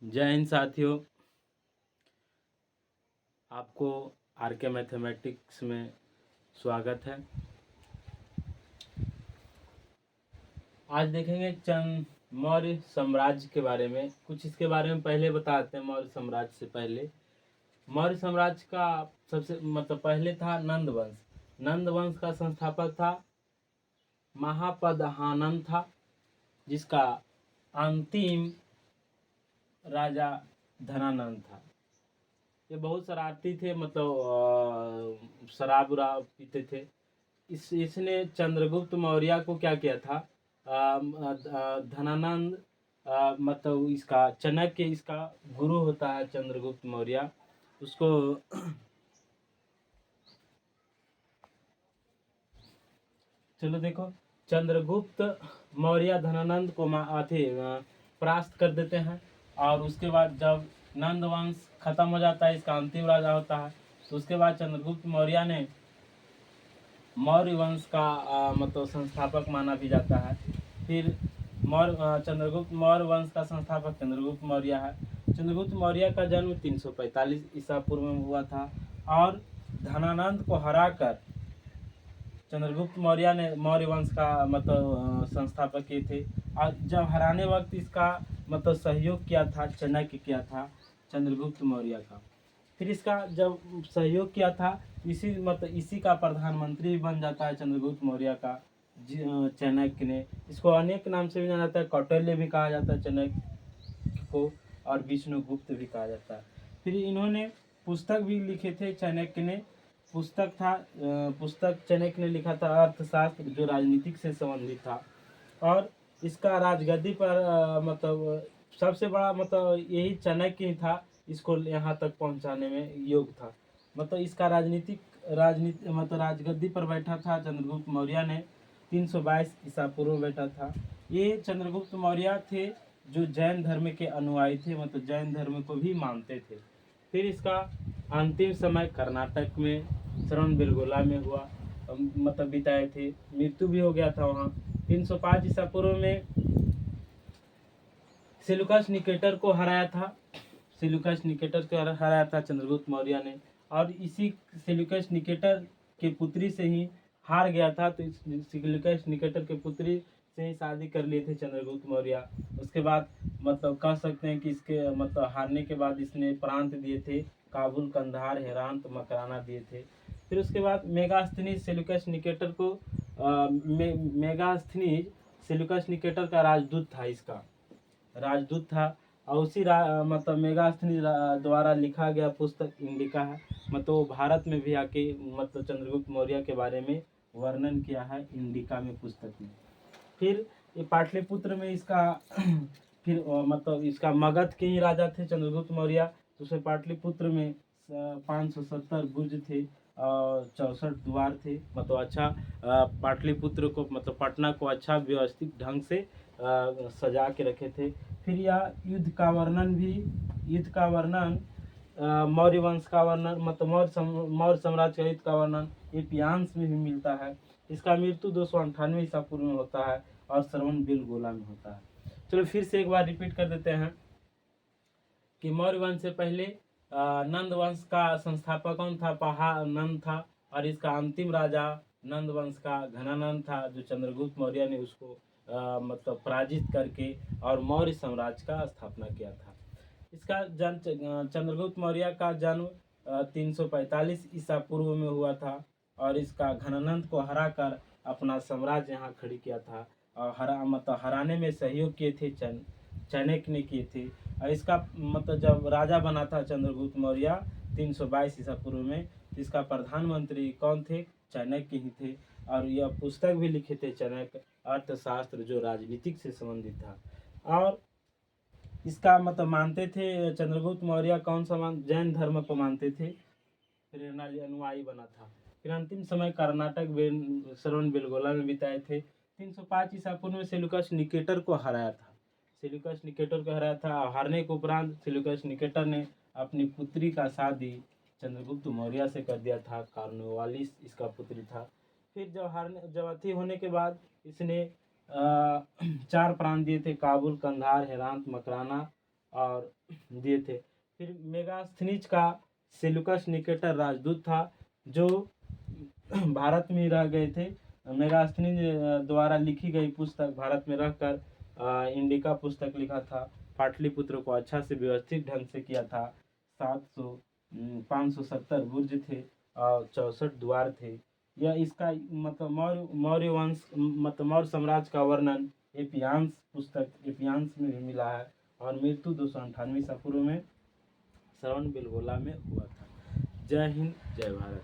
जय हिंद साथियों। आपको आर के मैथमेटिक्स में स्वागत है। आज देखेंगे चंद मौर्य साम्राज्य के बारे में। कुछ इसके बारे में पहले बताते हैं। मौर्य साम्राज्य से पहले मौर्य साम्राज्य का सबसे पहले था नंद वंश। नंद वंश का संस्थापक था महापद्हानंद था, जिसका अंतिम राजा धनानंद था। ये बहुत शरारती थे, शराब उराब पीते थे। इसने चंद्रगुप्त मौर्य को क्या किया था? धनानंद इसका चाणक्य इसका गुरु होता है चंद्रगुप्त मौर्य। उसको चलो देखो, चंद्रगुप्त मौर्य धनानंद को परास्त कर देते हैं। और उसके बाद जब नंद वंश खत्म हो जाता है, इसका अंतिम राजा होता है, तो उसके बाद चंद्रगुप्त मौर्य ने मौर्य वंश का संस्थापक माना भी जाता है। फिर चंद्रगुप्त मौर्य वंश का संस्थापक चंद्रगुप्त मौर्य है। चंद्रगुप्त मौर्य का जन्म 345 ईसा पूर्व में हुआ था और धनानंद को हराकर चंद्रगुप्त मौर्य ने मौर्य वंश का संस्थापक किए थे। और जब हराने वक्त इसका सहयोग किया था चाणक्य, किया था चंद्रगुप्त मौर्य का। फिर इसका जब सहयोग किया था, इसी का प्रधानमंत्री बन जाता है चंद्रगुप्त मौर्य का चाणक्य ने। इसको अनेक नाम से भी जाना जाता है। कौटिल्य भी कहा जाता है चाणक्य को, और विष्णुगुप्त भी कहा जाता है। फिर इन्होंने पुस्तक भी लिखे थे चाणक्य ने। पुस्तक चाणक्य ने लिखा था अर्थशास्त्र, जो राजनीतिक से संबंधित था। और इसका राजगद्दी पर सबसे बड़ा यही चाणक्य ही था, इसको यहाँ तक पहुँचाने में योग था। इसका राजगद्दी पर बैठा था चंद्रगुप्त मौर्य ने। 322 ईसा पूर्व बैठा था। ये चंद्रगुप्त मौर्य थे जो जैन धर्म के अनुयायी थे, जैन धर्म को भी मानते थे। फिर इसका अंतिम समय कर्नाटक में श्रवणबेलगोला में हुआ, बिताए थे। मृत्यु भी हो गया था वहाँ। 305 ईसा पूर्व में सेल्यूकस निकेटर को हराया था। सेल्यूकस निकेटर को हराया था चंद्रगुप्त मौर्य ने। और इसी सेल्यूकस निकेटर के पुत्री से ही हार गया था, तो इस सेल्यूकस निकेटर के पुत्री से ही शादी कर लिए थे चंद्रगुप्त मौर्य। उसके बाद कह सकते हैं कि इसके हारने के बाद इसने प्रांत दिए थे, काबुल, कंधार, हेरात, मकराना दिए थे। फिर उसके बाद मेगास्थनीज सेल्यूकस निकेटर को मेगास्थनीज सेल्यूकस निकेटर का राजदूत था। इसका राजदूत था। और उसी मेगास्थनीज द्वारा लिखा गया पुस्तक इंडिका है। वो भारत में भी आके चंद्रगुप्त मौर्य के बारे में वर्णन किया है इंडिका में, पुस्तक में। फिर ये पाटलिपुत्र में इसका फिर इसका मगध के ही राजा थे चंद्रगुप्त मौर्य। तो उसे पाटलिपुत्र में 570 बुर्ज थे और 64 द्वार थे। अच्छा पाटलिपुत्र को पटना को अच्छा व्यवस्थित ढंग से सजा के रखे थे। फिर यह युद्ध का वर्णन मौर्य वंश का वर्णन मौर्य साम्राज्य का युद्ध का वर्णन इतिहास में भी मिलता है। इसका मृत्यु 298 ईसा पूर्व में होता है और श्रवणबेलगोला में होता है। चलो फिर से एक बार रिपीट कर देते हैं कि मौर्य वंश से पहले नंद वंश का संस्थापक कौन था? नंद था। और इसका अंतिम राजा नंद वंश का घनानंद था, जो चंद्रगुप्त मौर्य ने उसको पराजित करके और मौर्य साम्राज्य का स्थापना किया था। इसका जन्म चंद्रगुप्त मौर्य का जन्म 345 ईसा पूर्व में हुआ था। और इसका घनानंद को हराकर अपना साम्राज्य यहाँ खड़ी किया था। और हराने में सहयोग किए थे चाणक्य ने किए थे। और इसका जब राजा बना था चंद्रगुप्त मौर्य 322 ईसा पूर्व में, इसका प्रधानमंत्री कौन थे? चाणक्य ही थे। और यह पुस्तक भी लिखे थे चाणक्य, अर्थशास्त्र, जो राजनीतिक से संबंधित था। और इसका मानते थे चंद्रगुप्त मौर्य कौन सा जैन धर्म को मानते थे। प्रेरणाली अनुयायी बना था। फिर अंतिम समय कर्नाटक श्रवणबेलगोला में बिताए थे। 305 ईसा पूर्व में सेल्यूकस निकेटर को हराया था। हारने के उपरांत सेल्यूकस निकेटर ने अपनी पुत्री का शादी चंद्रगुप्त मौर्य से कर दिया था। कॉर्नवालिस इसका पुत्री था। फिर जब अति होने के बाद इसने 4 प्रांत दिए थे, काबुल, कंधार, हेरात, मकराना और दिए थे। फिर मेगास्थनीज का सेल्यूकस निकेटर राजदूत था जो भारत में रह गए थे। मेगास्थनीज द्वारा लिखी गई पुस्तक भारत में रहकर इंडिका पुस्तक लिखा था। पाटलिपुत्र को अच्छा से व्यवस्थित ढंग से किया था। 570 बुर्ज थे और 64 द्वार थे। यह इसका मतलब मौर्य वंश मतलब मौर्य साम्राज्य का वर्णन एपियान्स पुस्तक एपियान्स में भी मिला है और मृत्यु 298 ईसा पूर्व में श्रवण बेलगोला में हुआ था। जय हिंद, जय भारत।